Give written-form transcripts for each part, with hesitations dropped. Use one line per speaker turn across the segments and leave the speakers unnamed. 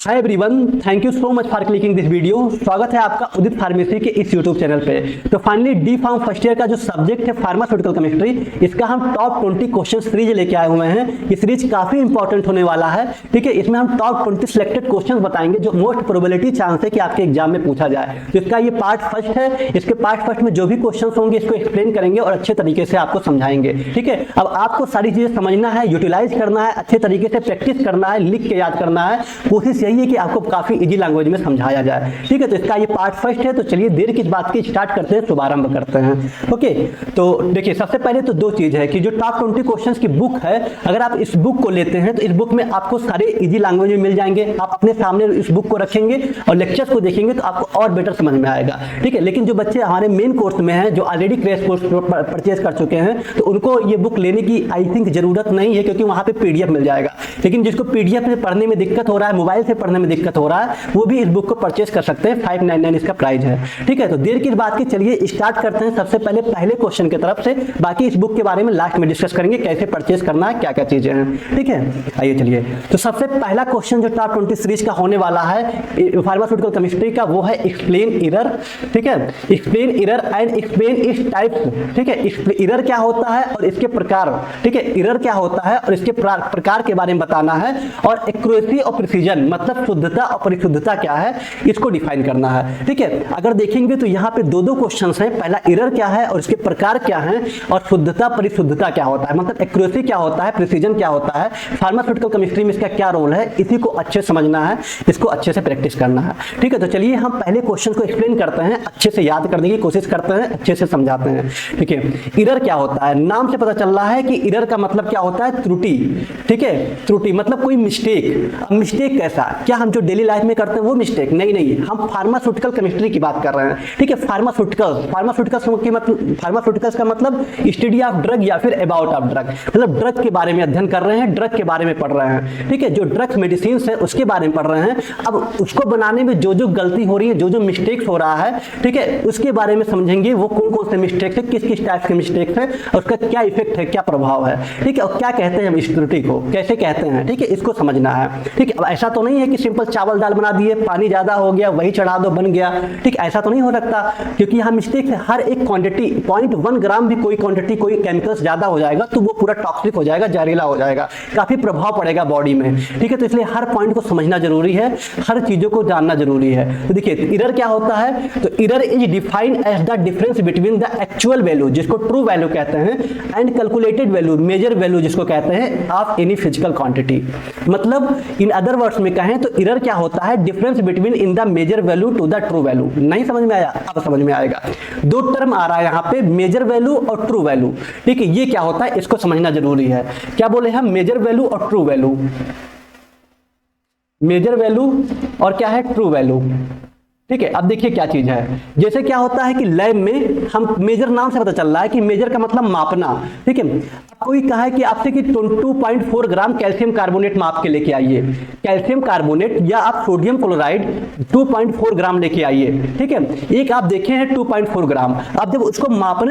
Hi everyone, thank you so much for clicking this video. स्वागत है आपका उदित pharmacy के इस यूट्यूब चैनल पे। तो finally D Pharm first year का जो सब्जेक्ट है फार्मास्यूटिकल केमिस्ट्री, इसका हम टॉप 20 क्वेश्चन सीरीज लेके आए हुए हैं। ये सीरीज काफी इंपॉर्टेंट होने वाला है, ठीक है। इसमें हम टॉप 20 सिलेक्टेड क्वेश्चन बताएंगे जो मोस्ट प्रोबेबिलिटी चांस है कि आपके एग्जाम में पूछा जाए। तो इसका ये पार्ट फर्स्ट है। इसके पार्ट फर्स्ट में जो भी क्वेश्चन होंगे इसको एक्सप्लेन करेंगे और अच्छे तरीके से आपको समझाएंगे, ठीक है। अब आपको सारी चीजें समझना है, यूटिलाइज करना है, अच्छे तरीके से प्रैक्टिस करना है, लिख के याद करना है। कोशिश यही है कि आपको काफी इजी लैंग्वेज में समझाया जाए, ठीक है। तो इसका ये पार्ट फर्स्ट है। तो चलिए देर किस बात की, स्टार्ट करते हैं, शुभारंभ करते हैं। ओके, तो देखिए सबसे पहले तो दो चीज है कि जो टॉप 20 क्वेश्चंस की बुक है, अगर आप इस बुक को लेते हैं तो इस बुक में आपको सारे इजी लैंग्वेज में मिल जाएंगे। आप अपने सामने इस बुक को रखेंगे और लेक्चर्स को देखेंगे तो आपको और बेटर समझ में आएगा, ठीक है। लेकिन जो बच्चे हमारे मेन कोर्स में हैं, जो ऑलरेडी क्रैश कोर्स परचेज कर चुके हैं, तो उनको ये बुक लेने की आई थिंक जरूरत नहीं है, क्योंकि वहां पे पीडीएफ मिल जाएगा। लेकिन जिसको पीडीएफ से पढ़ने में दिक्कत हो रहा है, मोबाइल से पढ़ने में दिक्कत हो रहा है, वो भी इस बुक को परचेस कर सकते हैं। 599 इसका प्राइस है, ठीक है। तो देर की बात की, चलिए स्टार्ट करते हैं सबसे पहले क्वेश्चन की तरफ से। बाकी इस बुक के बारे में लास्ट में डिस्कस करेंगे, कैसे परचेस करना है, क्या क्या चीजें हैं, ठीक है। आइए चलिए, तो सबसे पहला क्वेश्चन जो टॉप 20 सीरीज का होने वाला है फार्मास्यूटिकल केमिस्ट्री का, वो है एक्सप्लेन एरर, ठीक है। Explain error and explain its types, ठीक है। एरर क्या होता है और इसके प्रकार, ठीक है। एरर क्या होता है और इसके प्रकार के बारे में बताना है। और एक्यूरेसी और प्रिसीजन मतलब शुद्धता और परिशुद्धता क्या है, इसको डिफाइन करना है, ठीक है। अगर देखेंगे तो यहाँ पे दो क्वेश्चंस हैं। पहला एरर क्या है और इसके प्रकार क्या है, और शुद्धता परिशुद्धता क्या होता है, मतलब एक्यूरेसी क्या होता है, प्रिसीजन क्या होता है, फार्मास्यूटिकल केमिस्ट्री में इसका क्या रोल है, इसी को अच्छे समझना है, इसको अच्छे से प्रैक्टिस करना है, ठीक है। तो चलिए हम पहले क्वेश्चन को एक्सप्लेन करते हैं, अच्छे से याद करने की कोशिश करते हैं, अच्छे से समझाते हैं, ठीक है। एरर क्या होता है, नाम से पता चल रहा है कि एरर का मतलब क्या होता है, त्रुटि, ठीक है। त्रुटि मतलब कोई मिस्टेक। मिस्टेक कैसा, क्या हम जो डेली लाइफ में करते हैं वो मिस्टेक? नहीं, हम फार्मास्यूटिकल केमिस्ट्री की बात कर रहे हैं, ठीक है। फार्मास्यूटिकल्स का मतलब स्टडी ऑफ ड्रग या फिर अबाउट ऑफ ड्रग, मतलब ड्रग के बारे में अध्ययन कर रहे हैं, ड्रग के बारे में पढ़ रहे हैं, ठीक है। जो ड्रग्स मेडिसिन है उसके बारे में पढ़ रहे हैं। अब उसको बनाने में जो जो गलती हो रही है, जो जो मिस्टेक्स हो रहा है, ठीक है, उसके बारे में समझेंगे। वो कौन कौन से मिस्टेक्स है, किस किस टाइप के मिस्टेक्स है, और उसका क्या इफेक्ट है, क्या प्रभाव है, ठीक है। और क्या कहते हैं हम इस त्रुटि को, कैसे कहते हैं, ठीक है, इसको समझना है, ठीक है। अब ऐसा तो नहीं है कि सिंपल चावल दाल बना दिए, पानी ज्यादा हो गया, वही चढ़ा दो बन गया, ठीक, ऐसा तो नहीं हो सकता, क्योंकि यहाँ मिस्टेक है। हर एक क्वांटिटी 0.1 ग्राम भी कोई क्वांटिटी कोई केमिकल्स ज्यादा हो जाएगा तो वो पूरा टॉक्सिक हो जाएगा, जहरीला हो जाएगा, काफी प्रभाव पड़ेगा बॉडी में, ठीक है। तो इसलिए हर पॉइंट को समझना जरूरी है, हर चीजों को जानना जरूरी है। तो देखिए एरर क्या होता है, तो error is defined as the difference between the actual value, जिसको ट्रू वैल्यू कहते हैं, and calculated value, measure value जिसको कहते हैं, ऑफ एनी फिजिकल क्वांटिटी। मतलब इन अदर वर्ड्स में कहें तो एरर क्या होता है, difference between in the measure value to the true value. नहीं समझ में आया? अब समझ में आएगा। दो टर्म आ रहा है यहाँ पे, मेजर वैल्यू और ट्रू वैल्यू, ठीक है। ये क्या होता है, इसको समझना जरूरी है। क्या बोले हम, मेजर वैल्यू और ट्रू वैल्यू, मेजर वैल्यू और क्या है, ट्रू वैल्यू, ठीक है। अब देखिए क्या चीज है, जैसे क्या होता है कि लैब में हम मेजर, नाम से पता चल रहा है कि मेजर का मतलब मापना, ठीक है। कोई कहा है कि आपसे कि 2.4 ग्राम कैल्शियम कार्बोनेट माप के लेके आइए, कैल्शियम कार्बोनेट या आप सोडियम क्लोराइड 2.4 ग्राम लेके आइए, ठीक है। एक आप देखे हैं 2.4 ग्राम, आप जब उसको माप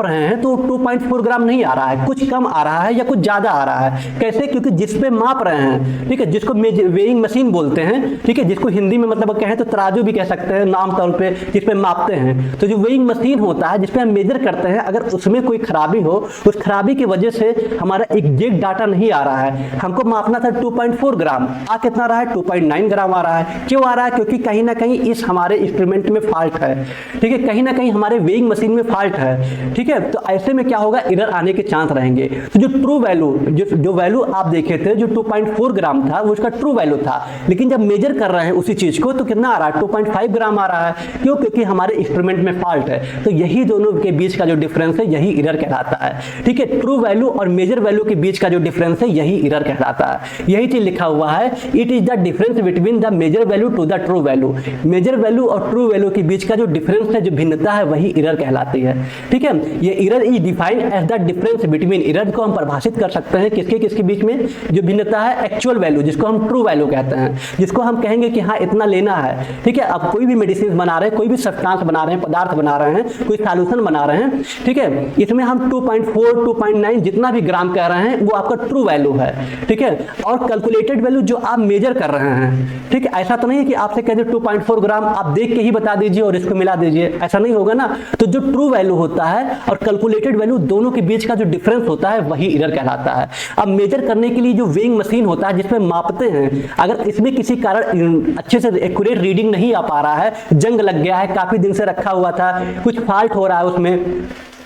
रहे हैं तो 2.4 ग्राम नहीं आ रहा है, कुछ कम आ रहा है या कुछ ज्यादा आ रहा है। कैसे? क्योंकि जिस पे माप रहे हैं, ठीक है, जिसको वेइंग मशीन बोलते हैं, ठीक है, जिसको हिंदी में मतलब कहें तो तराजू भी कह सकते हैं नाम तौर पे, जिस पे मापते हैं। तो जो वेइंग मशीन होता है जिस पे हम मेजर करते हैं, अगर उसमें कोई खराबी हो, उस खराबी की वजह से हमारा एग्जैक्ट डाटा नहीं आ रहा है। हमको मापना था 2.4 ग्राम, आ कितना रहा है, 2.9 ग्राम आ रहा है। क्यों आ रहा है? क्योंकि कहीं ना कहीं इस हमारे इंस्ट्रूमेंट में फॉल्ट है, ठीक है, कहीं ना कहीं हमारे वेइंग मशीन में फॉल्ट है, ठीक है। तो ऐसे में क्या होगा, एरर आने के चांस रहेंगे। तो जो ट्रू वैल्यू, जो वैल्यू आप देखे थे जो 2.4 ग्राम था, वो उसका ट्रू वैल्यू था। लेकिन जब मेजर कर रहे हैं उसी चीज को तो कितना आ रहा है, 2.5 ग्राम आ रहा है। क्यों? क्योंकि हमारे इंस्ट्रूमेंट में फॉल्ट है। तो यही दोनों के बीच का जो डिफरेंस है, यही एरर कहलाता है, ठीक है। ट्रू वैल्यू और मेजर वैल्यू के बीच का जो डिफरेंस है, यही एरर कहलाता है। यही चीज लिखा हुआ है, it is the difference between the measure value to the true value. Measure value और ट्रू वैल्यू के बीच का जो डिफरेंस है, जो भिन्नता है, वही एरर कहलाती है, ठीक है। ये error is defined as the difference between, error को हम परिभाषित कर सकते हैं किसके बीच में, जो भिन्नता है एक्चुअल वैल्यू, जिसको हम ट्रू वैल्यू कहते हैं, जिसको हम कहेंगे कि हाँ इतना लेना है, ठीक है। अब कोई भी मेडिसिन बना रहे हैं, कोई भी सब्सटेंस बना रहे हैं, पदार्थ बना रहे हैं, कोई सॉल्यूशन बना रहे हैं, ठीक है, इसमें हम 2.4, 2.9 जितना भी ग्राम कह रहे हैं वो आपका ट्रू वैल्यू है, ठीक है। और कैलकुलेटेड वैल्यू जो आप मेजर कर रहे हैं, ठीक है, ऐसा तो नहीं है कि आपसे कह दे 2.4 ग्राम आप देख के ही बता दीजिए और इसको मिला दीजिए, ऐसा नहीं होगा ना। तो जो ट्रू वैल्यू होता है और कैलकुलेटेड वैल्यू दोनों के बीच का जो डिफरेंस होता है वही एरर कहलाता है। अब मेजर करने के लिए जो वेइंग मशीन होता है जिसमें मापते हैं, अगर इसमें किसी कारण अच्छे से एक्यूरेट रीडिंग नहीं आ पा रहा है, जंग लग गया है, काफी दिन से रखा हुआ था, कुछ फॉल्ट हो रहा है उसमें,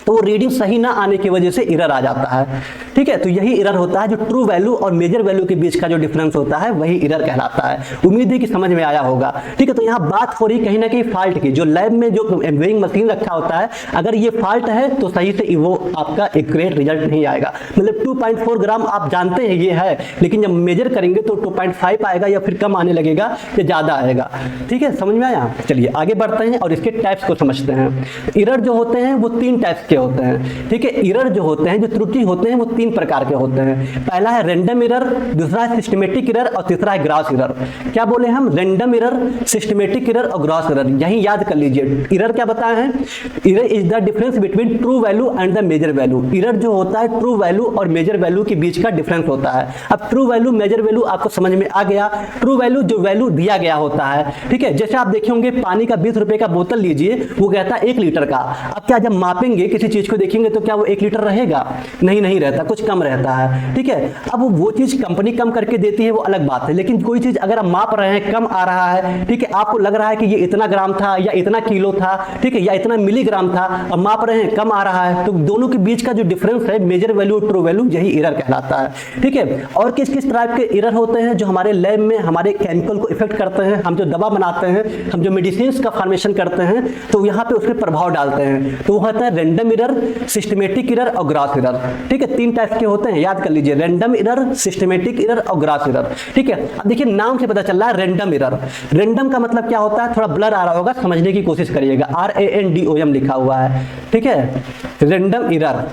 तो वो रीडिंग सही ना आने की वजह से एरर आ जाता है, ठीक है। तो यही एरर होता है, जो ट्रू वैल्यू और मेजर वैल्यू के बीच का जो डिफरेंस होता है वही एरर कहलाता है। उम्मीद है कि समझ में आया होगा, ठीक है। तो यहाँ बात हो रही कहीं ना कहीं फॉल्ट की, जो लैब में जो वेइंग मशीन रखा होता है, अगर ये फॉल्ट है तो सही से वो आपका एक्यूरेट रिजल्ट नहीं आएगा। मतलब 2.4 ग्राम आप जानते हैं ये है, लेकिन जब मेजर करेंगे तो 2.5 आएगा या फिर कम आने लगेगा या ज्यादा आएगा, ठीक है। समझ में आया? चलिए आगे बढ़ते हैं और इसके टाइप्स को समझते हैं। एरर जो होते हैं वो 3 टाइप्स के होते हैं, ठीक है। एरर जो होते हैं, जो त्रुटि होते हैं, वो 3 प्रकार के होते हैं। पहला है रैंडम एरर, दूसरा है सिस्टमेटिक एरर और तीसरा है ग्रॉस एरर। क्या बोले हम? रैंडम एरर, सिस्टमेटिक एरर और ग्रॉस एरर। यही याद कर लीजिए। एरर क्या बताए हैं? Error is the difference between true value and the measure value. Error जो होता है ट्रू वैल्यू और मेजर वैल्यू के बीच का डिफरेंस होता है। अब ट्रू वैल्यू मेजर वैल्यू आपको समझ में आ गया। ट्रू वैल्यू जो वैल्यू दिया गया होता है, ठीक है। जैसे आप देखे होंगे पानी का 20 रुपए का बोतल लीजिए, वो कहता है 1 लीटर का। अब क्या जब मापेंगे किसी चीज को देखेंगे तो क्या वो 1 लीटर रहेगा? नहीं रहता, कुछ कम रहता है, ठीक है। अब वो चीज कंपनी कम करके देती है वो अलग बात है, लेकिन कोई चीज अगर आप माप रहे हैं कम आ रहा है, ठीक है, आपको लग रहा है कि ये इतना ग्राम था या इतना किलो था, ठीक है, या इतना मिलीग्राम था, और माप रहे हैं कम आ रहा है, तो दोनों के बीच का जो डिफरेंस है मेजर वैल्यू और ट्रू वैल्यू, यही एरर कहलाता है, ठीक है। और किस किस टाइप के एरर होते हैं जो हमारे लैब में हमारे केमिकल को इफेक्ट करते हैं? हम जो दवा बनाते हैं, हम जो मेडिसिन का फॉर्मेशन करते हैं, तो यहाँ पे उसके प्रभाव डालते हैं, तो वो होता है रैंडम एरर, सिस्टमेटिक एरर और ग्रॉस एरर, ठीक है। 3 टाइप के होते हैं, याद कर लीजिए, रैंडम एरर, सिस्टमेटिक एरर और ग्रॉस एरर, ठीक है। अब देखिए नाम से पता चल रहा है रैंडम एरर। रैंडम का मतलब क्या होता है? थोड़ा ब्लर आ रहा होगा, समझने की कोशिश करिएगा। RANDOM लिखा हुआ है, ठीक है, रैंडम एरर,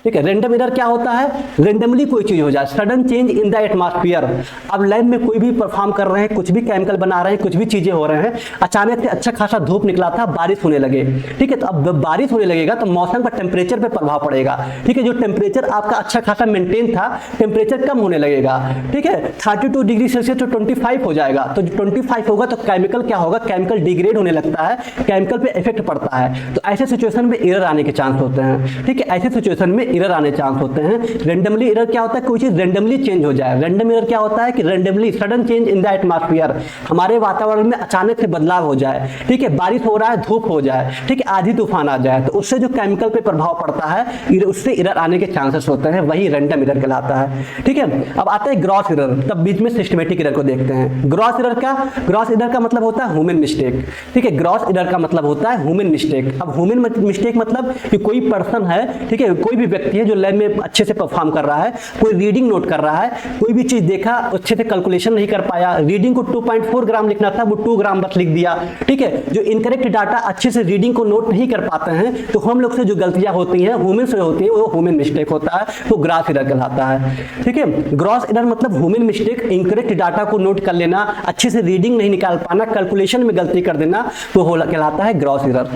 ठीक है। रैंडम एरर क्या होता है? रैंडमली कोई चीज हो जाए, sudden change in the atmosphere. अब लैब में कोई भी परफॉर्म कर रहे हैं, कुछ भी केमिकल बना रहे हैं, कुछ भी चीजें हो रहे हैं, अचानक से अच्छा खासा धूप निकला था, बारिश होने लगे, ठीक है। तो अब बारिश होने लगेगा तो मौसम का टेम्परेचर पे प्रभाव पड़ेगा, ठीक है। जो टेम्परेचर आपका अच्छा खासा मेंटेन था, टेम्परेचर कम होने लगेगा, ठीक है। 32 डिग्री सेल्सियस तो 25 हो जाएगा, तो 25 होगा तो केमिकल क्या होगा? केमिकल डिग्रेड होने लगता है, केमिकल पे इफेक्ट पड़ता है। तो ऐसे सिचुएशन में एरर आने के चांस होते हैं, ठीक है। ऐसे सिचुएशन में एरर आने चांस होते हैं। रैंडमली एरर क्या होता है? कोई चीज रैंडमली चेंज हो जाए। रैंडम एरर क्या होता है? कि randomly sudden change in the atmosphere, हमारे वातावरण में अचानक से बदलाव हो जाए, ठीक है। बारिश हो रहा है, धूप हो जाए, ठीक है, आधी तूफान आ जाए, तो उससे जो केमिकल पे प्रभाव पड़ता है, उससे एरर आने के चांसेस होते हैं, वही रैंडम एरर कहलाता है, ठीक है। अब आता है ग्रॉस एरर, तब बीच में सिस्टमेटिक एरर को देखते हैं। ग्रॉस एरर का मतलब होता है ह्यूमन मिस्टेक, ठीक है। ग्रॉस एरर का मतलब होता है ह्यूमन मिस्टेक। अब ह्यूमन मिस्टेक मतलब कि कोई पर्सन है, ठीक है, कोई भी व्यक्ति है जो लैब में अच्छे से परफॉर्म कर रहा है, कोई रीडिंग नोट कर रहा है, कोई भी चीज देखा अच्छे से कैलकुलेशन नहीं कर पाया, रीडिंग को 2.4 ग्राम लिखना था वो 2 ग्राम बस लिख दिया, ठीक है। जो इनकरेक्ट डाटा अच्छे से रीडिंग को नोट नहीं कर पाते हैं, तो हम लोग से जो गलतियां होती हैं, ह्यूमन से होती है, वो ह्यूमन मिस्टेक होता है, वो ग्रॉस एरर कहलाता है, ठीक है। ग्रॉस एरर मतलब ह्यूमन मिस्टेक, इनकरेक्ट डाटा को नोट कर लेना, अच्छे से रीडिंग नहीं निकाल पाना, कैलकुलेशन में गलती कर देना, तो कहलाता है ग्रॉस एरर,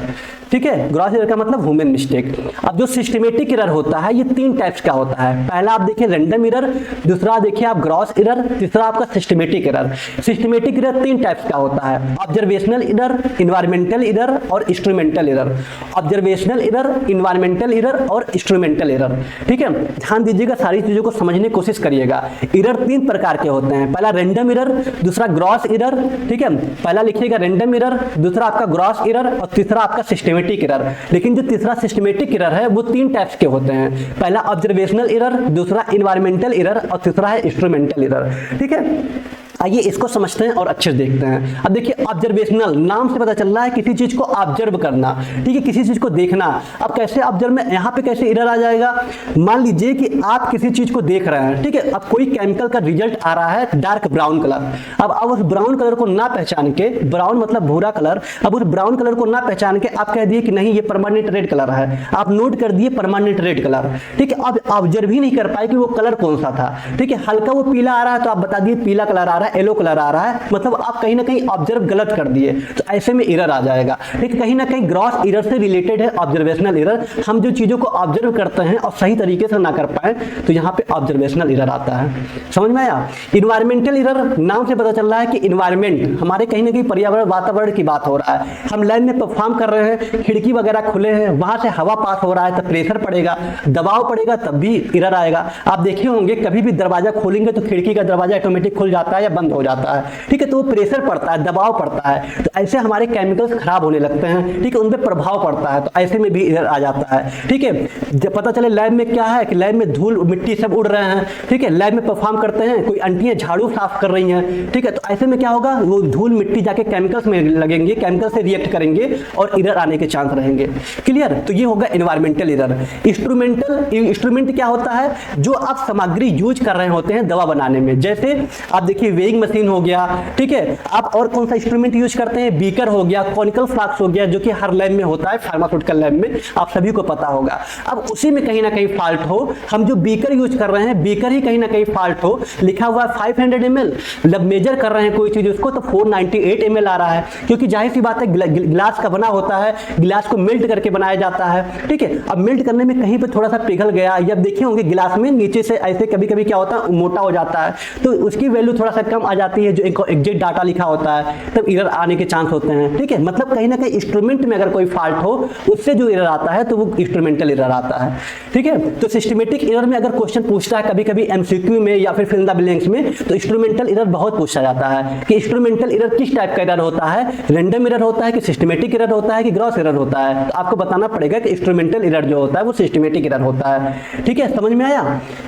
ठीक है। ग्रॉस एरर का मतलब ह्यूमन मिस्टेक। अब जो सिस्टमेटिक एरर होता है, ये 3 टाइप्स का होता है। पहला आप देखिए रैंडम एरर, दूसरा देखिए आप ग्रॉस एरर, तीसरा आपका systematic error. Systematic error 3 types का होता है, ऑब्जर्वेशनल एरर, एनवायरमेंटल एरर और instrumental error. Observational error, environmental error और इंस्ट्रूमेंटल एरर, ठीक है। ध्यान दीजिएगा, सारी चीजों को समझने की कोशिश करिएगा। एरर 3 प्रकार के होते हैं, पहला रैंडम एरर, दूसरा ग्रॉस एरर, ठीक है। पहला लिखिएगा रैंडम एरर, दूसरा आपका ग्रॉस एरर और तीसरा आपका सिस्टमेटिक एरर। लेकिन जो तीसरा सिस्टमेटिक एरर है वो 3 टाइप्स के होते हैं, पहला ऑब्जर्वेशनल एरर, दूसरा एनवायरमेंटल एरर और तीसरा है इंस्ट्रूमेंटल एरर, ठीक है। आइए इसको समझते हैं और अच्छे से देखते हैं। अब देखिए ऑब्जर्वेशनल, नाम से पता चल रहा है किसी चीज को ऑब्जर्व करना, ठीक है, किसी चीज को देखना। अब कैसे ऑब्जर्व में यहाँ पे कैसे एरर आ जाएगा? मान लीजिए कि आप किसी चीज को देख रहे हैं, ठीक है, अब कोई केमिकल का रिजल्ट आ रहा है डार्क ब्राउन कलर। अब उस ब्राउन कलर को ना पहचान के, ब्राउन मतलब भूरा कलर, अब उस ब्राउन कलर को ना पहचान के आप कह दिए कि नहीं ये परमानेंट रेड कलर है, आप नोट कर दिए परमानेंट रेड कलर, ठीक है। अब ऑब्जर्व ही नहीं कर पाए कि वो कलर कौन सा था, ठीक है। हल्का वो पीला आ रहा है तो आप बता दिए पीला कलर आ रहा है, है, येलो कलर आ रहा है, मतलब आप कहीं ना कहीं ऑब्जर्व गलत कर दिए, तो ऐसे में एरर आ जाएगा। ठीक, कहीं ना कहीं ग्रॉस एरर से रिलेटेड है ऑब्जर्वेशनल एरर। हम जो चीजों को ऑब्जर्व करते हैं और सही तरीके से ना कर पाए तो यहाँ पे ऑब्जर्वेशनल एरर आता है। समझ में आया? इन्वायरमेंटल एरर, नाम से पता चल रहा है कि इन्वायरमेंट हमारे कहीं ना कहीं पर्यावरण वातावरण की बात हो रहा है। हम लैब में परफॉर्म कर रहे हैं, खिड़की वगैरह खुले हैं, वहां से हवा पास हो रहा है तो प्रेशर पड़ेगा, दबाव पड़ेगा, तब भी एरर आएगा। आप देखे होंगे कभी भी दरवाजा खोलेंगे तो खिड़की का दरवाजा ऑटोमेटिक खुल जाता है या बंद हो जाता है। ठीक है, तो वो प्रेशर पड़ता है, दबाव पड़ता है, तो ऐसे हमारे केमिकल्स खराब होने लगते हैं। ठीक है, उन पर प्रभाव पड़ता है, तो ऐसे में भी एरर आ जाता है। ठीक है, जब पता चले लैब में क्या है कि लैब में धूल मिट्टी सब उड़ रहे हैं, ठीक है, लैब में परफॉर्म करते हैं, कोई आंटियां झाड़ू साफ कर रही हैं, ठीक है, तो ऐसे में क्या होगा, वो धूल मिट्टी जाके केमिकल्स में लगेंगे, केमिकल से रिएक्ट करेंगे और एरर आने के चांस रहेंगे। क्लियर? तो ये होगा एनवायरमेंटल एरर। इंस्ट्रूमेंट क्या होता है? जो आप सामग्री यूज कर रहे होते हैं दवा बनाने में, जैसे आप देखिए वेइंग मशीन हो गया, ठीक है, आप और कौन सा इंस्ट्रूमेंट यूज करते हैं? बीकर हो गया, कॉनिकल फ्लास्क हो गया, जो कि हर लैब में होता है, फार्मास्यूटिकल लैब में, आप सभी को पता होगा। अब उसी में कहीं ना कहीं फॉल्ट हो, हम जो बीकर यूज कर रहे हैं, बीकर ही कहीं ना कहीं फॉल्ट हो, लिखा हुआ है 500 ml, जब मेजर कर रहे हैं कोई चीज उसको तो 498 ml आ रहा है, क्योंकि जाहिर सी बात है गिलास का बना होता है, गिलास को मेल्ट करके बनाया जाता है। ठीक है, अब मेल्ट करने में कहीं पे थोड़ा सा पिघल गया, या देखे होंगे गिलास में नीचे से ऐसे कभी कभी क्या होता है, मोटा हो जाता है, तो उसकी वैल्यू थोड़ा सा कम आ जाती है, जो एग्जैक्ट डाटा लिखा होता है, तब एरर आने के चांस होते हैं। ठीक है, मतलब कहीं ना कहीं इंस्ट्रूमेंट में अगर कोई फॉल्ट हो, उससे जो एरर आता है तो वो इंस्ट्रूमेंटल एरर आता है। ठीक है, तो सिस्टमेटिक एरर में अगर क्वेश्चन पूछता है कभी कभी एमसीक्यू में या फिर फिल इन द ब्लैंक्स में, तो इंस्ट्रूमेंटल एरर बहुत पूछा जाता है कि इंस्ट्रूमेंटल एरर किस टाइप का एरर होता है, रैंडम एरर होता है कि सिस्टमेटिक एरर होता है कि ग्रॉस एरर होता है। तो आपको बताना पड़ेगा कि इंस्ट्रूमेंटल एरर जो होता है वो सिस्टमेटिक एरर होता है। ठीक है, समझ में आया?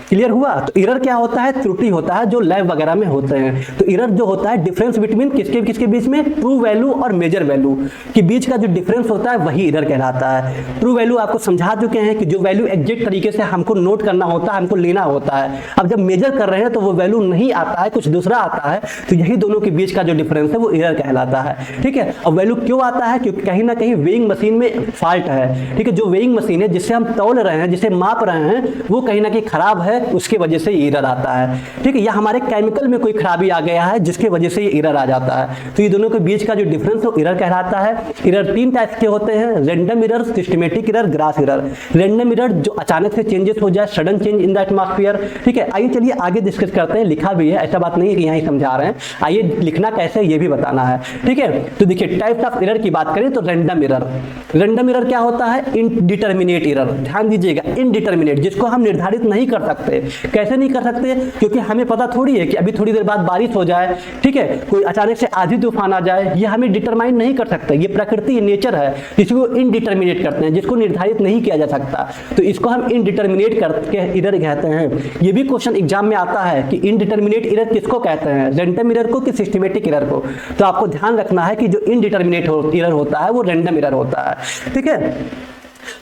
क्लियर हुआ? तो एरर क्या होता है? त्रुटि होता है जो लैब वगैरह में होते हैं। तो एरर जो होता है डिफरेंस बिटवीन किसके बीच में, ट्रू वैल्यू और मेजर वैल्यू के बीच का जो डिफरेंस होता है वही एरर कहलाता है। ट्रू वैल्यू आपको समझा चुके हैं कि जो वैल्यू एग्जैक्ट तरीके से हमको नोट करना होता है, हमको लेना होता है। अब जब मेजर कर रहे हैं तो वो वैल्यू नहीं आता है, कुछ दूसरा आता है, तो यही दोनों के बीच का जो डिफरेंस है वो एरर कहलाता है। ठीक है, अब वैल्यू क्यों आता है? क्योंकि कहीं ना कहीं वेइंग मशीन में फॉल्ट है। ठीक है, जो वेइंग मशीन है जिससे हम तौल रहे हैं, जिसे माप रहे हैं, वो कहीं ना कहीं खराब है, उसके वजह से एरर आता है। ठीक है, या हमारे केमिकल में कोई खराबी आ गया है जिसके वजह से ये एरर आ जाता है, तो ये दोनों के बीच का जो डिफरेंस है एरर कहलाता है। एरर तीन टाइप के होते हैं, random error, systematic error, gross error. Random error जो अचानक से चेंजेस हो जाए, sudden change in the atmosphere. ठीक है, आइए चलिए आगे डिस्कस करते हैं, लिखा भी है, ऐसा बात नहीं है कि यहाँ ही समझा रहे हैं, आइए लिखना कैसे ये भी बताना है। ठीक है, तो देखिए टाइप्स ऑफ एरर की बात करें तो रैंडम एरर, रैंडम एरर क्या होता है? Indeterminate error. ध्यान दीजिएगा, इनडिटरमिनेट, जिसको हम निर्धारित नहीं कर सकते। कैसे नहीं कर सकते? क्योंकि हमें पता थोड़ी है कि अभी थोड़ी देर बाद बारिश हो जाए, ठीक है, कोई अचानक से आंधी तूफान आ जाए, ये हमें डिटरमाइन नहीं कर सकते। ये प्रकृति, ये नेचर है, जिसको इनडिटरमिनेट करते हैं, जिसको निर्धारित नहीं किया जा सकता, तो इसको हम इनडिटरमिनेट करके एरर कहते हैं। ये भी क्वेश्चन एग्जाम में आता है कि इनडिटरमिनेट एरर किसको कहते हैं, रैंडम एरर को कि सिस्टमेटिक एरर को। तो आपको ध्यान रखना है कि जो इनडिटरमिनेट एरर होता है वो रैंडम एरर होता है। ठीक है,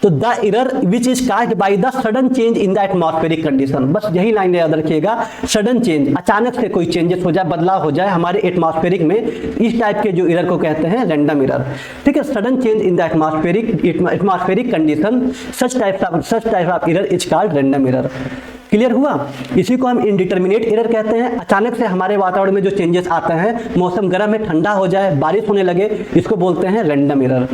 तो the error which is caused by the sudden change in the atmospheric condition, बस यही लाइन याद रखिएगा, सडन चेंज, अचानक से कोई चेंजेस हो जाए, बदलाव हो जाए हमारे एटमॉस्फेरिक में, इस टाइप के जो एरर को कहते हैं रैंडम एरर। ठीक है, sudden change in the atmospheric condition, such type of error is called random error. Clear हुआ? इसी को हम इनडिटरमिनेट एरर कहते हैं। अचानक से हमारे वातावरण में जो चेंजेस आते हैं, मौसम गर्म है, ठंडा हो जाए, बारिश होने लगे, इसको बोलते हैं रैंडम एरर।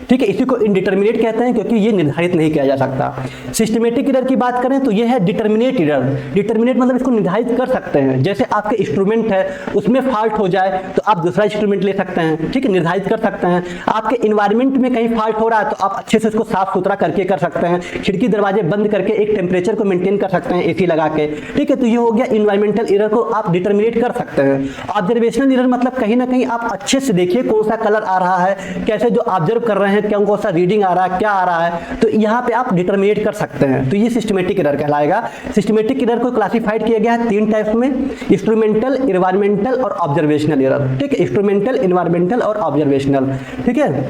ठीक है, इसी को इनडिटरमिनेट कहते हैं क्योंकि ये निर्धारित नहीं किया जा सकता। सिस्टमेटिक एरर की बात करें तो ये है डिटरमिनेट एरर। डिटरमिनेट मतलब इसको निर्धारित कर सकते हैं, जैसे आपके इंस्ट्रूमेंट है उसमें फॉल्ट हो जाए तो आप दूसरा इंस्ट्रूमेंट ले सकते हैं। ठीक है, निर्धारित कर सकते हैं। आपके इन्वायरमेंट में कहीं फॉल्ट हो रहा है तो आप अच्छे से उसको साफ सुथरा करके कर सकते हैं, खिड़की दरवाजे बंद करके एक टेम्परेचर को मेंटेन कर सकते हैं एसी लगा के। ठीक है, तो ये हो गया इन्वायरमेंटल एरर को आप डिटरमिनेट कर सकते हैं। ऑब्जर्वेशनल एरर मतलब कहीं ना कहीं आप अच्छे से देखिए कौन सा कलर आ रहा है, कैसे जो ऑब्जर्व कर रहे हैं, कौन सा रीडिंग आ रहा है, क्या आ रहा है, तो यहाँ पे आप डिटरमिनेट कर सकते हैं। तो ये सिस्टमेटिक एरर कहलाएगा। सिस्टमेटिक एरर को क्लासिफाइड किया गया है तीन टाइप्स में, इंस्ट्रूमेंटल, एनवायरमेंटल और ऑब्जर्वेशनल एरर। ठीक है, इंस्ट्रूमेंटल, एनवायरमेंटल और ऑब्जर्वेशनल। ठीक है,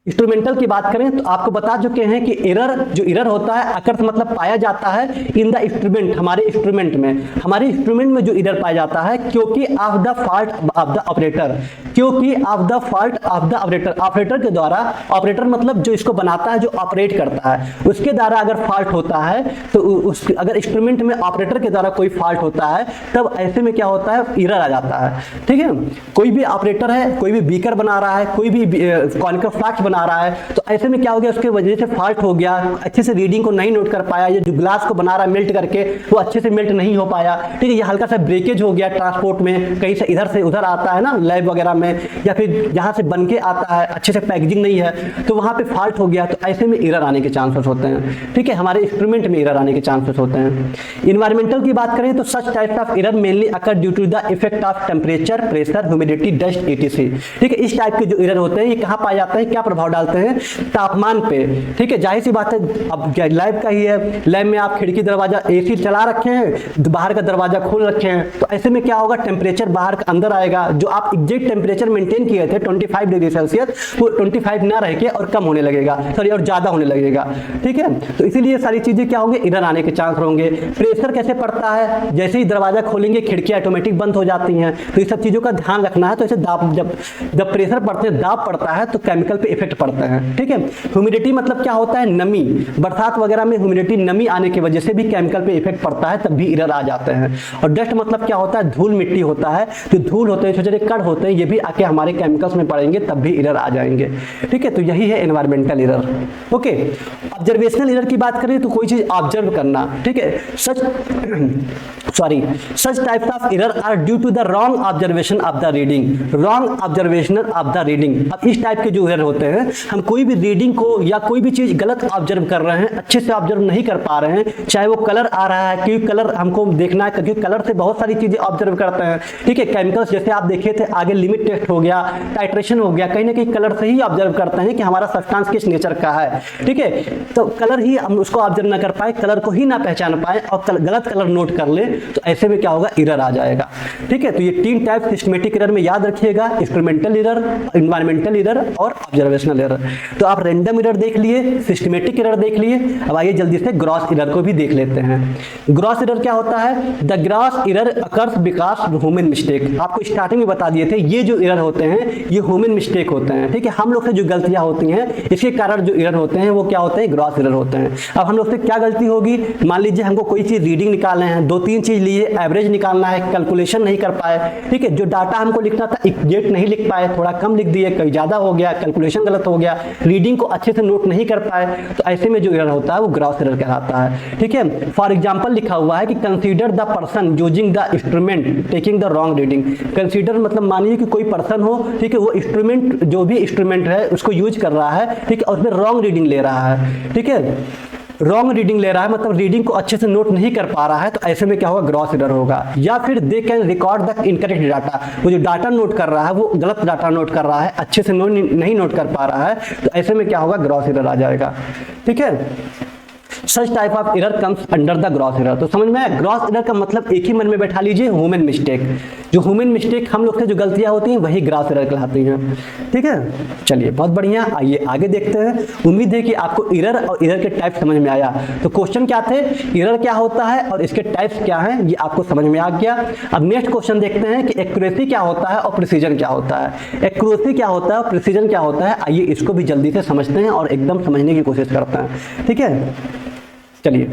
इंस्ट्रूमेंटल की बात करें तो आपको बता चुके हैं कि एरर, जो एरर होता है अकर्थ मतलब पाया जाता है इन द इंस्ट्रूमेंट, हमारे इंस्ट्रूमेंट में जो एरर पाया जाता है क्योंकि of the fault of the operator, क्योंकि of the fault of the operator, operator के द्वारा, ऑपरेटर मतलब जो इसको बनाता है, जो ऑपरेट करता है, उसके द्वारा अगर फॉल्ट होता है तो उस अगर इंस्ट्रूमेंट में ऑपरेटर के द्वारा कोई फॉल्ट होता है तब ऐसे में क्या होता है, एरर आ जाता है। ठीक है, कोई भी ऑपरेटर है, कोई भी बीकर बना रहा है, कोई भी कॉनिकल फ्लास्क बना रहा है, तो ऐसे में क्या हो गया, उसके वजह से फॉल्ट हो गया, अच्छे से रीडिंग को नहीं नोट कर पाया, ये जो ग्लास को बना रहा है मेल्ट करके वो अच्छे से मेल्ट नहीं हो पाया। ठीक है, ये हल्का सा ब्रेकेज हो गया ट्रांसपोर्ट में, कहीं से इधर आता है ना लैब वगैरह में, या फिर जहाँ से बन के आता है अच्छे से पैकेजिंग नहीं है तो वहाँ पे फॉल्ट हो गया, तो ऐसे में एरर आने के चांसेस होते हैं। ठीक है, हमारे इंस्ट्रूमेंट में एरर आने के चांसेस होते हैं। इन्वायरमेंटल की बात करें तो such types of error mainly occur due to the effect of temperature, pressure, humidity, dust, etc। ठीक है, इस टाइप के जो एरर होते हैं ये कहाँ पाए जाते हैं, क्या प्रभाव डालते हैं, तापमान पे। ठीक है, जाहिर सी बात है, अब लैब का ही है, लैब में आप खिड़की दरवाजा एसी चला रखे हैं, बाहर का दरवाजा खोल रखे हैं, तो ऐसे में क्या होगा, टेम्परेचर बाहर का अंदर आएगा, जो आप एग्जैक्ट टेम्परेचर मेंटेन किए थे 25 डिग्री सेल्सियस वो 25 ना रह के और कम होने लगेगा, सॉरी और ज्यादा होने लगेगा। ठीक है, तो इसीलिए सारी चीजें क्या होंगे, एरर आने के चांस होंगे। प्रेशर कैसे पड़ता है, जैसे ही दरवाजा खोलेंगे खिड़की ऑटोमेटिक बंद हो जाती हैं, तो इस सब चीजों का ध्यान रखना है। तो ऐसे दाब, जब प्रेशर पड़ते हैं, दाब पड़ता है तो केमिकल पे इफेक्ट पड़ता है। ठीक है, ह्यूमिडिटी मतलब क्या होता है, नमी, बरसात वगैरह में ह्यूमिडिटी नमी आने की वजह से भी केमिकल पे इफेक्ट पड़ता है, तब भी एरर आ जाते हैं। और डस्ट मतलब क्या होता है, धूल मिट्टी होता है, जो धूल होते हैं, छोटे छोटे कण होते हैं, ये भी आके हमारे केमिकल्स में पड़ेंगे तब भी एरर आ जाएंगे। ठीक है, तो यही है environmental error. Okay, observational error की बात करें तो कोई चीज ऑब्जर्व करना। ठीक है, such types of error are due to the wrong observation of the reading, wrong observation of the reading. अब इस टाइप के जो एरर होते हैं, हम कोई भी रीडिंग को या कोई भी चीज गलत ऑब्जर्व कर रहे हैं, अच्छे से ऑब्जर्व नहीं कर पा रहे हैं, चाहे वो कलर आ रहा है, क्योंकि कलर हमको देखना है, क्योंकि कलर से बहुत सारी चीजें ऑब्जर्व करते हैं। ठीक है, केमिकल्स जैसे आप देखे थे आगे, लिमिट टेस्ट हो गया, टाइट्रेशन हो गया, कहीं ना कहीं कलर से ही ऑब्जर्व करते हैं कि हमारा सब्सटेंस किस नेचर का है। ठीक है, तो कलर ही हम उसको ऑब्जर्व ना कर पाए, कलर को ही ना पहचान पाए और गलत कलर नोट कर ले, तो ऐसे में क्या होगा, एरर आ जाएगा। ठीक है, तो ये 3 टाइप सिस्टमेटिक एरर में याद रखिएगा, इंस्ट्रूमेंटल एरर, एनवायरमेंटल एरर और ऑब्जर्वेशनल एरर। तो आप रैंडम एरर देख लिए, सिस्टमेटिक एरर देख लिए, अब आइए जल्दी से ग्रॉस एरर को भी देख लेते हैं। ग्रॉस एरर क्या होता है, the gross error occurs because human mistake. आपको स्टार्टिंग में बता दिए थे, ये जो एरर होते हैं ये ह्यूमन मिस्टेक होते हैं। ठीक है, हम लोग से जो गलतियां होती हैं इसके कारण जो एरर होते हैं वो क्या होते हैं, ग्रॉस एरर होते हैं। अब हम लोग से क्या गलती होगी, मान लीजिए हमको कोई चीज रीडिंग निकालना है, 2-3 चीज लिए, एवरेज निकालना है, कैलकुलेशन नहीं कर पाए। ठीक है, जो डाटा हमको लिखना था एग्जैक्ट नहीं लिख पाए, थोड़ा कम लिख दिए, कहीं ज्यादा हो गया, कैलकुलेशन गलत हो गया, रीडिंग को अच्छे से नोट नहीं कर पाए, तो ऐसे में जो एरर होता है वो ग्रॉस एरर कहलाता है। ठीक है, फॉर एग्जांपल लिखा हुआ है कि consider the person using the instrument taking the wrong reading. Consider मतलब मानिए कि कोई पर्सन हो, ठीक है, वो इंस्ट्रूमेंट, जो भी इंस्ट्रूमेंट है उसको यूज कर रहा है, ठीक है, और उसमें रॉन्ग रीडिंग ले रहा है। ठीक है, रॉन्ग रीडिंग ले रहा है मतलब रीडिंग को अच्छे से नोट नहीं कर पा रहा है, तो ऐसे में क्या होगा, ग्रॉस एरर होगा। या फिर they can record the incorrect data, वो जो डाटा नोट कर रहा है वो गलत डाटा नोट कर रहा है, अच्छे से नहीं नोट कर पा रहा है, तो ऐसे में क्या होगा, ग्रॉस एरर आ जाएगा। ठीक है, such type of error comes under the gross error. तो समझ में आया, ग्रॉस एरर का मतलब एक ही मन में बैठा लीजिए, ह्यूमन मिस्टेक। जो ह्यूमन मिस्टेक हम लोग से जो गलतियां होती हैं वही ग्रॉस एरर कहलाती हैं। ठीक है, चलिए बहुत बढ़िया, आइए आगे देखते हैं। उम्मीद है कि आपको एरर और एरर के टाइप समझ में आया। तो क्वेश्चन क्या थे, एरर क्या होता है और इसके टाइप्स क्या हैं, ये आपको समझ में आ गया। अब नेक्स्ट क्वेश्चन देखते हैं कि एक्यूरेसी क्या होता है और प्रिसीजन क्या होता है। एक्यूरेसी क्या होता है और प्रिसीजन क्या होता है, आइए इसको भी जल्दी से समझते हैं और एकदम समझने की कोशिश करते हैं। ठीक है, चलिए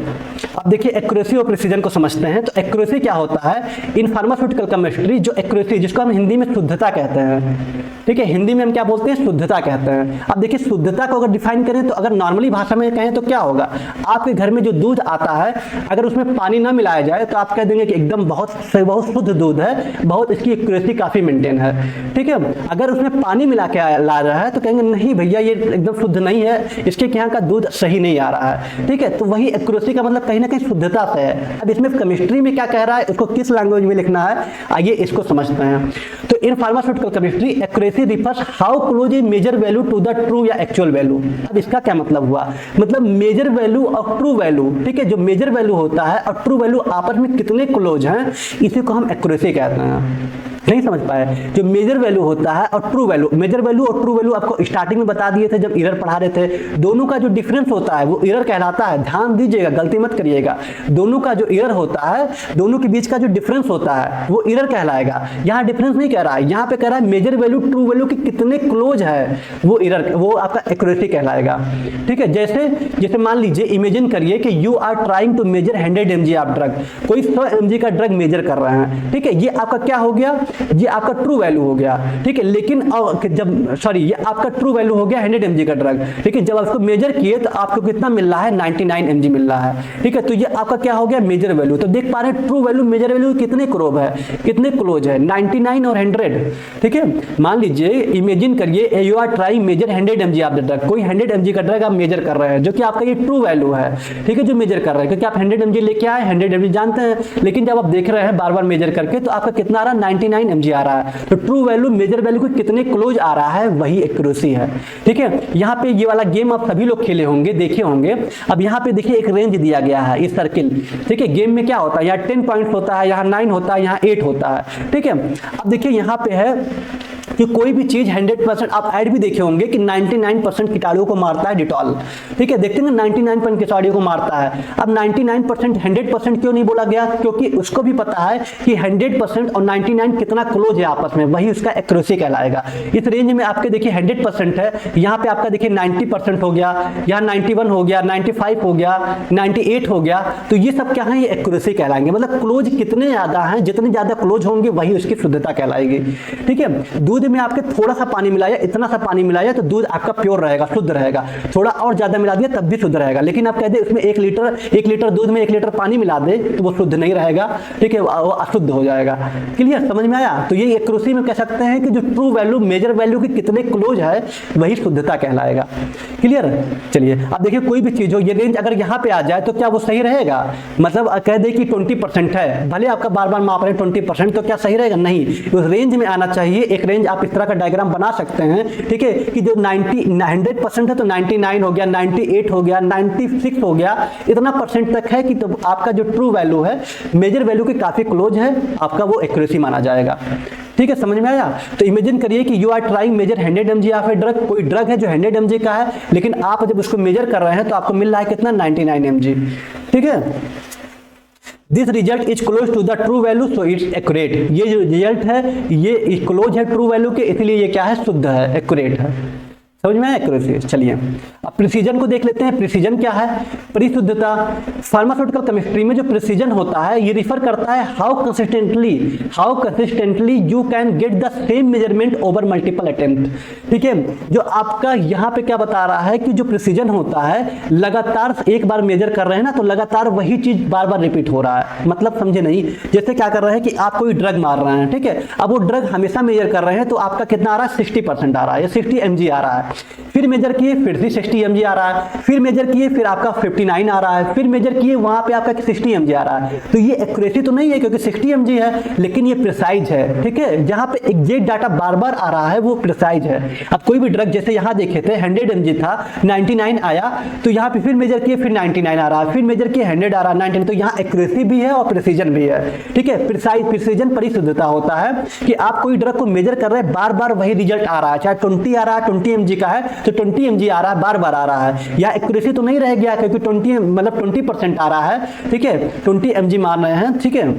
अब देखिए एक्यूरेसी और प्रिसीजन को समझते हैं। तो एक्यूरेसी क्या होता है, इन फार्मास्यूटिकल केमिस्ट्री जो एक्यूरेसी, जिसको हम हिंदी में शुद्धता कहते हैं। ठीक है, हिंदी में हम क्या बोलते हैं, शुद्धता कहते हैं। अब देखिए शुद्धता को अगर डिफाइन करें तो अगर नॉर्मली भाषा में कहें तो क्या होगा, आपके घर में जो दूध आता है अगर उसमें पानी ना मिलाया जाए तो आप कह देंगे कि एकदम बहुत शुद्ध दूध है, बहुत इसकी एक्यूरेसी काफी मेंटेन है। ठीक है, अगर उसमें पानी मिला के ला रहा है तो कहेंगे नहीं भैया ये एकदम शुद्ध नहीं है, इसके यहाँ का दूध सही नहीं आ रहा है। ठीक है, तो वही एक्यूरेसी का मतलब कहीं ना कहीं शुद्धता से है। अब इसमें केमिस्ट्री में क्या कह रहा है, उसको किस लैंग्वेज में लिखना है, आइए इसको समझते हैं। तो in pharmaceutical chemistry accuracy refers how close a measure value to the true या एक्चुअल वैल्यू। अब इसका क्या मतलब हुआ, मतलब मेजर वैल्यू और ट्रू वैल्यू। ठीक है, जो मेजर वैल्यू होता है और ट्रू वैल्यू आपस में कितने क्लोज हैं, इसी को हम एक्यूरेसी कहते हैं। नहीं समझ पाए। जो मेजर वैल्यू होता है और ट्रू वैल्यू, मेजर वैल्यू और ट्रू वैल्यू आपको स्टार्टिंग में बता दिए थे जब एरर पढ़ा रहे थे। दोनों का जो डिफरेंस होता है वो एरर कहलाता है। ध्यान दीजिएगा, गलती मत करिएगा। दोनों का जो एरर होता है, दोनों के बीच का जो डिफरेंस होता है वो एरर कहलाएगा। यहाँ डिफरेंस नहीं कह रहा है, यहाँ पे कह रहा है मेजर वैल्यू ट्रू वैल्यू के कितने क्लोज है, वो एरर, वो आपका एक्यूरेसी कहलाएगा। ठीक है, जैसे मान लीजिए इमेजिन करिए कि you are trying to measure 100 mg of drug, कोई 100 mg का ड्रग मेजर कर रहे हैं। ठीक है, ये आपका क्या हो गया, ये आपका ट्रू वैल्यू हो गया। ठीक है, लेकिन जब सॉरी ये आपका ट्रू वैल्यू हो गया 100 mg का ड्रग। ठीक है, जब आपको मेजर किए तो आपको कितना मिल रहा है, 99 mg मिल रहा है। ठीक है, तो ये आपका क्या हो गया, मेजर वैल्यू। तो देख पा रहे हैं ट्रू वैल्यू मेजर वैल्यू कितने क्रोब है, कितने क्लोज है, 99 और 100। ठीक है, मान लीजिए इमेजिन करिए you are trying measure 100 mg of the drug, कोई 100 mg का ड्रग आप मेजर कर रहे हैं, जो कि आपका ये ट्रू वैल्यू है। ठीक है, जो मेजर कर रहे हैं, क्योंकि आप 100 mg लेके आए, 100 mg जानते हैं, लेकिन जब आप देख रहे हैं बार बार मेजर करके तो आपका कितना आ रहा है, 99 mg आ रहा है। तो ट्रू वैल्यू मेजर वैल्यू को कितने क्लोज आ रहा है, वही एक्यूरेसी है। ठीक है, यहाँ पे ये वाला गेम आप सभी लोग खेले होंगे, देखे होंगे। अब यहाँ पे देखिए एक रेंज दिया गया है, इस सर्किल। ठीक है, गेम में क्या होता है, यहाँ 10 पॉइंट्स होता है, यहाँ 9 होता है, यहाँ 8 होता है। ठीक है, अब देखिए यहाँ पे है कि कोई भी चीज 100%, आप ऐड भी देखे होंगे कि 99% कीटाणुओं को मारता है डिटॉल। ठीक है, देखते हैं 99% कीटाणुओं को मारता है। अब 99% 100% क्यों नहीं बोला गया, क्योंकि उसको भी पता है कि 100% और 99 कितना क्लोज है आपस में, वही उसका एक्यूरेसी कहलाएगा। इस रेंज में आपके देखिए 100% है, यहाँ पे आपका देखिए 90% हो गया, यहाँ 91 हो गया, 95 हो गया, 98 हो गया। तो ये सब क्या है, ये एक्यूरेसी कहलाएंगे। मतलब क्लोज कितने ज्यादा हैं, जितने ज्यादा क्लोज होंगे वही उसकी शुद्धता कहलाएगी। ठीक है, दूध में आपके थोड़ा सा पानी मिलाया, इतना सा पानी मिलाया तो दूध आपका प्योर रहेगा, शुद्ध रहेगा। थोड़ा और ज्यादा मिला दिया तब भी शुद्ध रहेगा। लेकिन आप कह दे उसमें 1 लीटर दूध में 1 लीटर पानी मिला दे तो वो शुद्ध नहीं रहेगा। ठीक है, वो अशुद्ध हो जाएगा। क्लियर, समझ में आया। तो ये एक्यूरेसी में कह सकते हैं कि जो ट्रू वैल्यू मेजर वैल्यू के कितने क्लोज है वही शुद्धता कहलाएगा। क्लियर। चलिए अब देखिए कोई भी चीज हो, ये रेंज अगर यहाँ पे आ जाए तो क्या वो सही रहेगा, मतलब कह दे कि 20% है, भले आपका बार बार माप रहे 20%, तो क्या सही रहेगा, नहीं। उस रेंज में आना चाहिए। एक रेंज आप इस तरह का डायग्राम बना सकते हैं। ठीक है, कि जो 100% है तो 99 हो गया, 98 हो गया, 96 हो गया, इतना परसेंट तक है कि तो आपका जो ट्रू वैल्यू है मेजर वैल्यू के काफी क्लोज है, आपका वो एक्यूरेसी माना जाएगा। ठीक है, समझ में आया। तो इमेजिन करिए कि you are trying measure 100 mg of a drug, कोई ड्रग है जो 100 mg का है, लेकिन आप जब उसको मेजर कर रहे हैं तो आपको मिल रहा है कितना, 99 mg। ठीक है, this result is close to the true value so it's accurate. ये जो रिजल्ट है ये क्लोज है ट्रू वैल्यू के, इसलिए ये क्या है, शुद्ध है, एक्यूरेट है। समझ में आया एक्यूरेसी। चलिए अब प्रिसीजन को देख लेते हैं। प्रिसीजन क्या है, परिशुद्धता। फार्मास्यूटिकल केमिस्ट्री में जो प्रिसीजन होता है ये रिफर करता है how consistently you can get the same measurement over multiple attempt. ठीक है, जो आपका यहाँ पे क्या बता रहा है कि जो प्रिसीजन होता है, लगातार एक बार मेजर कर रहे हैं ना तो लगातार वही चीज बार बार रिपीट हो रहा है। मतलब समझे नहीं, जैसे क्या कर रहे हैं कि आप कोई ड्रग मार रहे हैं, ठीक है, अब वो ड्रग हमेशा मेजर कर रहे हैं तो आपका कितना आ रहा है, 60% आ रहा है या 60 mg आ रहा है। फिर मेजर किए फिर से 60 mg आ रहा है, फिर मेजर किए फिर आपका 59 आ रहा है, फिर मेजर किए वहां पे आपका 60 mg आ रहा है। तो ये एक्यूरेसी तो नहीं है क्योंकि 60 mg है, लेकिन ये प्रिसाइज है। ठीक है, जहां पे एग्जैक्ट डाटा बार बार आ रहा है वो प्रिसाइज है। अब कोई भी ड्रग जैसे यहां देखे थे 100 mg था, 99 आया, तो यहां पे फिर मेजर किए फिर 99 आ रहा है, फिर मेजर किए 100 आ रहा है, 99। तो यहां एक्यूरेसी भी है और प्रिसीजन भी है। ठीक है, प्रिसीजन परिशुद्धता होता है कि आप कोई ड्रग को मेजर कर रहे हैं, बार बार वही रिजल्ट आ रहा है, चाहे 20 आ रहा है, 20 mg का है तो 20 mg आ रहा है, बार बार आ रहा है। या एक्यूरेसी तो नहीं रह गया क्योंकि 20% आ रहा है। ठीक है, 20 mg मान रहे हैं। ठीक है,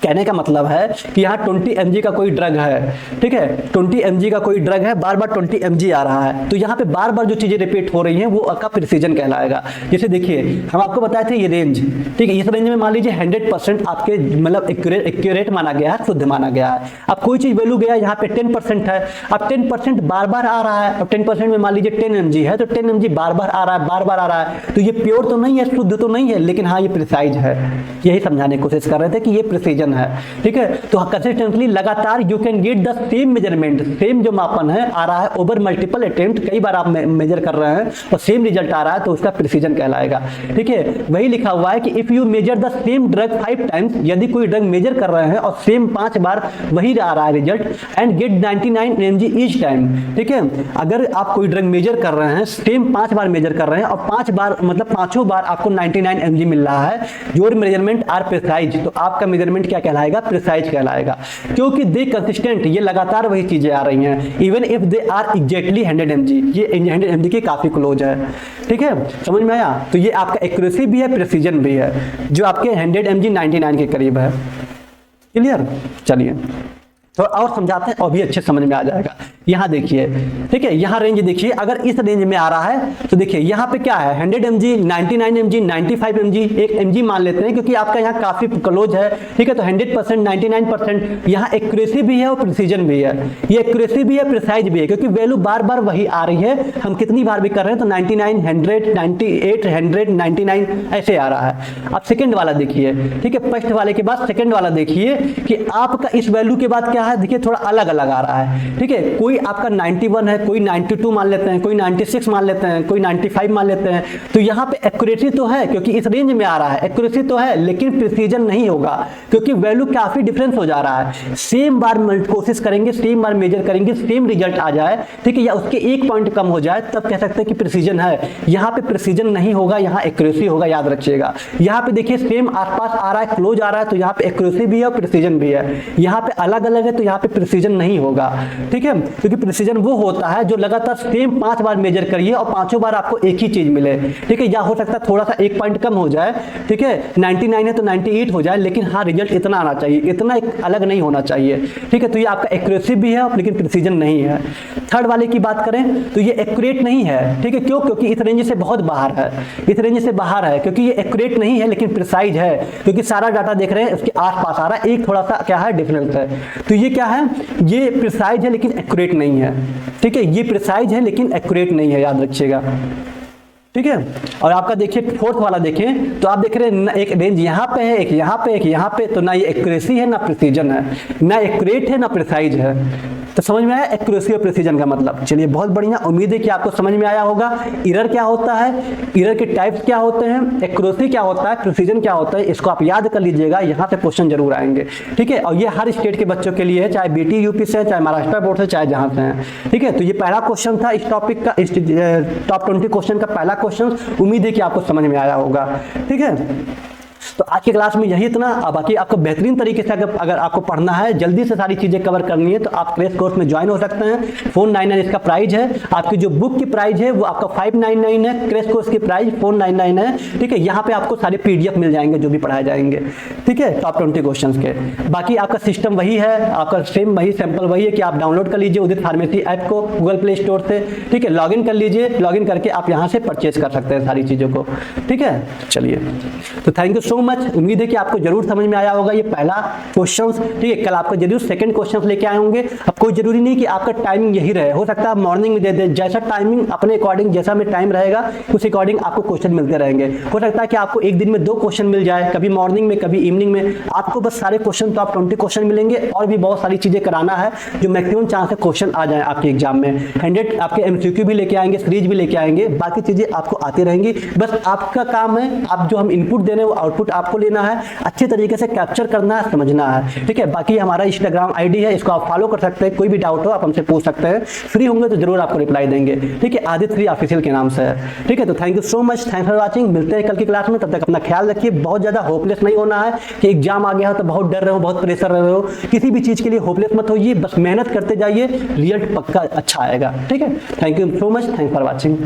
कहने का मतलब है कि यहाँ 20 mg का कोई ड्रग है, ठीक है, 20 mg का कोई ड्रग है, बार बार 20 mg आ रहा है, तो यहाँ पे बार बार जो चीजें रिपीट हो रही हैं वो आपका प्रिसीजन कहलाएगा। जैसे देखिए हम आपको बताए थे ये रेंज, ठीक है, इस रेंज में मान लीजिए 100% आपके मतलब एक्यूरेट माना गया है, शुद्ध माना गया है। अब कोई चीज वैल्यू गया यहाँ पे 10% है, अब 10% बार बार आ रहा है, अब 10% में मान लीजिए 10 mg है तो 10 mg बार बार आ रहा है, बार बार आ रहा है, तो ये प्योर तो नहीं है, शुद्ध तो नहीं है, लेकिन हाँ ये प्रिसाइज है। यही समझाने की कोशिश कर रहे थे कि ये प्रिसीजन है। ठीक है, तो कंसिस्टेंटली लगातार you can get the same measurement, same जो मापन है आ रहा है ओवर मल्टीपल अटेम्प्ट, कई बार आप मेजर कर रहे हैं और सेम रिजल्ट आ रहा है तो उसका प्रिसीजन कहलाएगा। ठीक है, वही लिखा हुआ है कि if you measure the same drug 5 times, यदि कोई ड्रग मेजर कर रहे हैं और सेम 5 बार वही आ रहा है result, and get 99 mg each time. ठीक है, अगर आप कोई ड्रग मेजर कर रहे हैं, सेम 5 बार मेजर कर रहे हैं और 5 बार मतलब पांचों बार आपको 99 mg मिल रहा है, योर मेजरमेंट आर प्रिसाइज, तो आपका मेजरमेंट रिजल्ट क्या कहलाएगा, प्रिसाइज कहलाएगा, क्योंकि दे कंसिस्टेंट, ये लगातार वही चीजें आ रही हैं, even if they are exactly 100 mg, ये 100 mg के काफी क्लोज है। ठीक है, समझ में आया? तो ये आपका एक्यूरेसी भी है, प्रिसीजन भी है, जो आपके 100 mg 99 के करीब है। क्लियर? चलिए तो और समझाते हैं और भी अच्छे समझ में आ जाएगा। यहाँ देखिए, ठीक है, यहाँ रेंज देखिए, अगर इस रेंज में आ रहा है तो देखिए यहाँ पे क्या है, 100 mg, 99 mg, 95 mg, एक mg मान लेते हैं क्योंकि आपका यहाँ काफी क्लोज है। ठीक है, तो 100%, 99%, यहाँ एक्यूरेसी भी है और प्रिसीजन भी है, ये एक्यूरेसी भी है, प्रिसाइज भी है, क्योंकि वैल्यू बार बार वही आ रही है, हम कितनी बार भी कर रहे हैं तो 99, 100, 98, 100, 99 ऐसे आ रहा है। अब सेकंड वाला देखिए, ठीक है, फर्स्ट वाले के बाद सेकंड वाला देखिए कि आपका इस वैल्यू के बाद क्या है, देखिए थोड़ा अलग अलग आ रहा है। ठीक है, कोई आपका 91 है, कोई 92 मान लेते हैं, कोई 96 मान लेते हैं, कोई 95 मान लेते हैं। तो यहाँ पे एक्यूरेसी तो है क्योंकि इस रेंज में आ रहा है, एक्यूरेसी तो है, लेकिन प्रिसीजन नहीं होगा क्योंकि वैल्यू काफी डिफरेंस हो जा रहा है। सेम बार कोशिश करेंगे, सेम बार मेजर करेंगे, सेम रिजल्ट आ जाए, ठीक है, या उसके एक पॉइंट कम हो जाए, तब कह सकते हैं कि प्रिसीजन है। यहाँ पे प्रिसीजन नहीं होगा, यहाँ एक्यूरेसी होगा, याद रखिएगा। यहाँ पे देखिए सेम आसपास आ रहा है, क्लोज आ रहा है, तो यहाँ पे एक्यूरेसी भी है और प्रिसीजन भी है। यहाँ पे अलग अलग है तो यहाँ पे प्रिसीजन नहीं होगा। ठीक है, क्योंकि प्रिसीजन वो होता है जो लगातार सेम 5 बार मेजर करिए और 5 बार आपको एक ही चीज मिले। ठीक है, या हो सकता है थोड़ा सा एक पॉइंट कम हो जाए, ठीक है, 99 है तो 98 हो जाए, लेकिन हाँ रिजल्ट इतना आना चाहिए, इतना एक अलग नहीं होना चाहिए। ठीक है, तो ये आपका एक्यूरेसी भी है लेकिन प्रिसीजन नहीं है। थर्ड वाले की बात करें तो ये एक्यूरेट नहीं है। ठीक है, क्यों? क्योंकि इस रेंज से बहुत बाहर है, इस रेंज से बाहर है, क्योंकि ये एक्यूरेट नहीं है लेकिन प्रिसाइज है, क्योंकि सारा डाटा देख रहे हैं उसके आसपास आ रहा है, एक थोड़ा सा क्या है, डिफरेंस है। तो ये क्या है, ये प्रिसाइज है लेकिन एक्यूरेट नहीं है। ठीक है, ये प्रिसाइज है लेकिन एक्यूरेट नहीं है, याद रखिएगा। ठीक है, और आपका देखिए फोर्थ वाला देखें तो आप देख रहे हैं एक रेंज यहाँ पे है, एक यहाँ पे, एक यहाँ पे, तो ना ये एक्यूरेसी है ना प्रिसीजन है, ना एक्यूरेट है ना प्रिसाइज है। तो समझ में आया एक्यूरेसी और प्रिसीजन का मतलब? चलिए बहुत बढ़िया, उम्मीद है कि आपको समझ में आया होगा। एरर क्या होता है, एरर के टाइप्स क्या होते हैं, एक्यूरेसी क्या होता है, प्रिसीजन क्या होता है, इसको आप याद कर लीजिएगा, यहाँ से क्वेश्चन जरूर आएंगे। ठीक है, और ये हर स्टेट के बच्चों के लिए है, चाहे बीटी यूपी से, चाहे महाराष्ट्र बोर्ड से, चाहे जहाँ से हैं। ठीक है, तो ये पहला क्वेश्चन था इस टॉपिक का, इस टॉप 20 क्वेश्चन का पहला क्वेश्चन। उम्मीद है कि आपको समझ में आया होगा। ठीक है, तो आज की क्लास में यही इतना। बाकी आपको बेहतरीन तरीके से अगर आपको पढ़ना है, जल्दी से सारी चीजें कवर करनी है, तो आप क्रैश कोर्स में ज्वाइन हो सकते हैं। 499 इसका प्राइस है। आपकी जो बुक की प्राइस है वो आपका 599 है, क्रैश कोर्स की प्राइस 499 है। ठीक है, यहाँ पे आपको सारे PDF मिल जाएंगे जो भी पढ़ाए जाएंगे। ठीक है, टॉप 20 क्वेश्चन के। बाकी आपका सिस्टम वही है, आपका सेम वही सैंपल वही है कि आप डाउनलोड कर लीजिए उदित फार्मेसी ऐप को गूगल प्ले स्टोर से। ठीक है, लॉगिन कर लीजिए, लॉगिन करके आप यहाँ से परचेज कर सकते हैं सारी चीजों को। ठीक है, चलिए तो थैंक यू सो मच। उम्मीद है कि आपको जरूर समझ में आया होगा ये पहला क्वेश्चन। ठीक है, कल आपका जरूर सेकंड क्वेश्चन लेके आए होंगे। अब कोई जरूरी नहीं कि आपका टाइमिंग यही रहे, हो सकता है मॉर्निंग में दे दे, जैसा टाइमिंग अपने अकॉर्डिंग, जैसा में टाइम रहेगा उस अकॉर्डिंग आपको क्वेश्चन मिलते रहेंगे। हो सकता है कि आपको एक दिन में 2 क्वेश्चन मिल जाए, कभी मॉर्निंग में कभी इवनिंग में। आपको बस सारे क्वेश्चन तो आप 20 क्वेश्चन मिलेंगे, और भी बहुत सारी चीजें कराना है जो मैक्सिमम चांस है क्वेश्चन आ जाए आपके एग्जाम में। 100 आपके MCQ भी लेके आएंगे, सीरीज भी लेके आएंगे, बाकी चीजें आपको आती रहेंगी। बस आपका काम है, आप जो हम इनपुट दे रहे हैं वो आउटपुट आपको लेना है, अच्छे तरीके से कैप्चर करना है, समझना है। ठीक है, बाकी हमारा इंस्टाग्राम ID है, इसको आप फॉलो कर सकते हैं। कोई भी डाउट हो आप हमसे पूछ सकते हैं, फ्री होंगे तो जरूर आपको रिप्लाई देंगे। ठीक है, आदित्य 3 ऑफिशियल के नाम से है। ठीक है, तो thank you so much, thanks for watching. मिलते हैं कल की क्लास में, तब तक अपना ख्याल रखिए। बहुत ज्यादा होपलेस नहीं होना है कि एग्जाम आ गया हो तो बहुत डर रहे हो, बहुत प्रेशर रहे हो, किसी भी चीज के लिए होपलेस मत होइए, बस मेहनत करते जाइए, रिजल्ट पक्का अच्छा आएगा। ठीक है, thank you so much, thanks for watching.